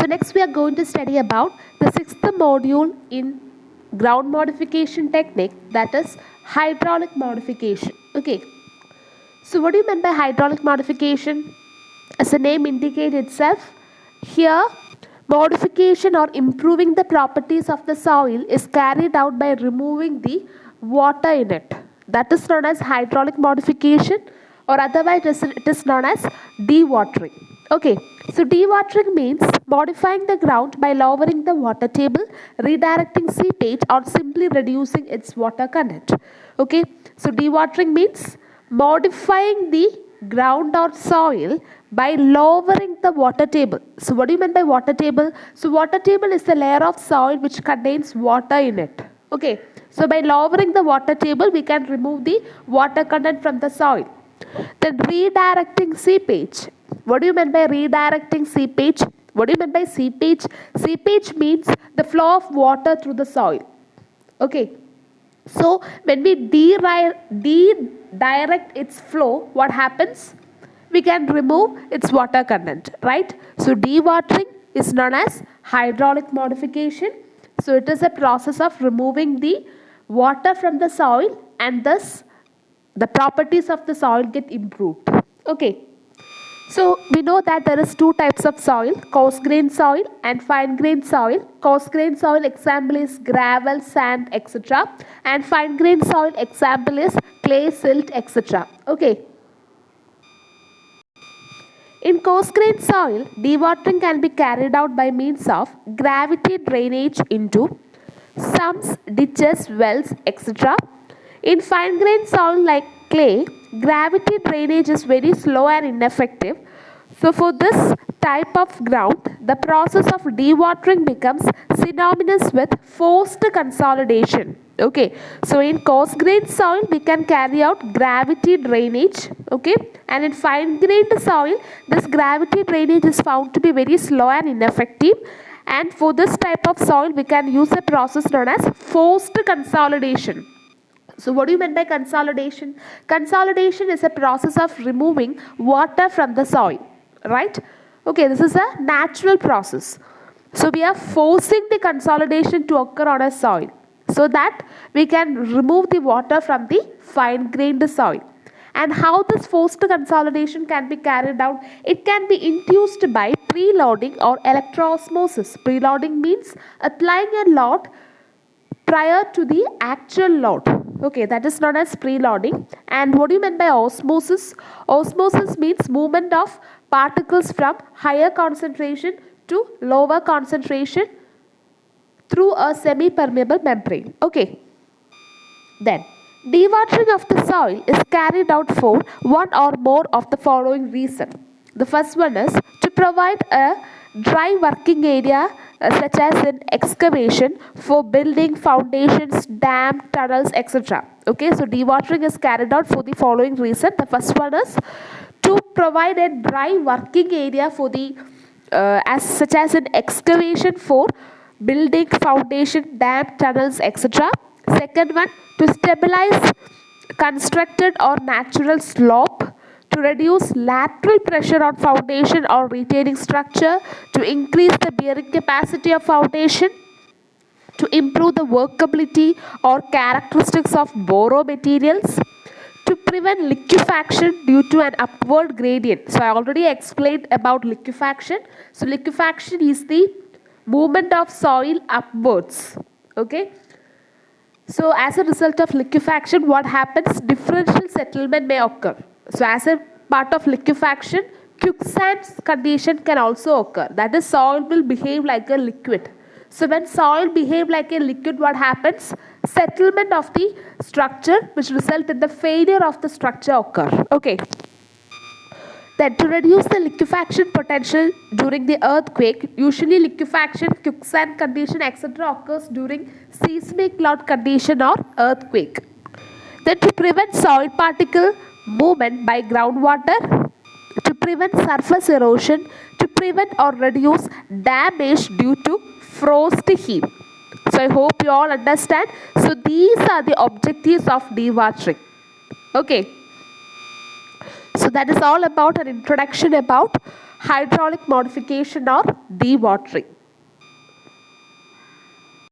next we are going to study about the sixth module in ground modification technique, that is hydraulic modification. Okay. So what do you mean by hydraulic modification? As the name indicates itself, here modification or improving the properties of the soil is carried out by removing the water in it. That is known as hydraulic modification, or otherwise it is known as dewatering. Okay, so dewatering means modifying the ground by lowering the water table, redirecting seepage, or simply reducing its water content. Okay, so dewatering means modifying the ground or soil by lowering the water table. So what do you mean by water table? So water table is the layer of soil which contains water in it. Okay, so by lowering the water table we can remove the water content from the soil. Then redirecting seepage. What do you mean by redirecting seepage? What do you mean by seepage? Seepage means the flow of water through the soil. Okay, so when we redirect its flow, what happens? We can remove its water content, right? So dewatering is known as hydraulic modification. So it is a process of removing the water from the soil, and thus the properties of the soil get improved. Okay. So we know that there is two types of soil, coarse grained soil and fine grained soil. Coarse grained soil example is gravel, sand, etc. And fine grained soil example is clay, silt, etc. Okay. In coarse grained soil, dewatering can be carried out by means of gravity drainage into sumps, ditches, wells, etc. In fine grained soil like clay, gravity drainage is very slow and ineffective. So for this type of ground, the process of dewatering becomes synonymous with forced consolidation. Okay, so in coarse grained soil we can carry out gravity drainage. Okay, and in fine grained soil this gravity drainage is found to be very slow and ineffective. And for this type of soil we can use a process known as forced consolidation. So what do you mean by consolidation? Consolidation is a process of removing water from the soil, right? Okay, this is a natural process. So we are forcing the consolidation to occur on a soil so that we can remove the water from the fine grained soil. And how this forced consolidation can be carried out? It can be induced by preloading or electroosmosis. Preloading means applying a load prior to the actual load. Okay, that is known as preloading. And what do you mean by osmosis? Osmosis means movement of particles from higher concentration to lower concentration through a semi-permeable membrane. Okay. Then, dewatering of the soil is carried out for one or more of the following reasons. The first one is to provide a dry working area such as in excavation for building foundations, dam, tunnels, etc. Okay, so dewatering is carried out for the following reason. The first one is to provide a dry working area for the such as in excavation for building foundation, dam, tunnels, etc. Second one, to stabilize constructed or natural slope, to reduce lateral pressure on foundation or retaining structure, to increase the bearing capacity of foundation, to improve the workability or characteristics of borrow materials, to prevent liquefaction due to an upward gradient. So I already explained about liquefaction. So liquefaction is the movement of soil upwards. Okay. So as a result of liquefaction, what happens? Differential settlement may occur. So as a part of liquefaction, quicksand condition can also occur. That is, soil will behave like a liquid. So when soil behave like a liquid, what happens? Settlement of the structure, which result in the failure of the structure occur. Okay. Then to reduce the liquefaction potential during the earthquake, usually liquefaction, quicksand condition, etc. occurs during seismic load condition or earthquake. Then to prevent soil particle movement by groundwater, to prevent surface erosion, to prevent or reduce damage due to frost heave. So I hope you all understand. So these are the objectives of dewatering. Okay. So that is all about an introduction about hydraulic modification or dewatering.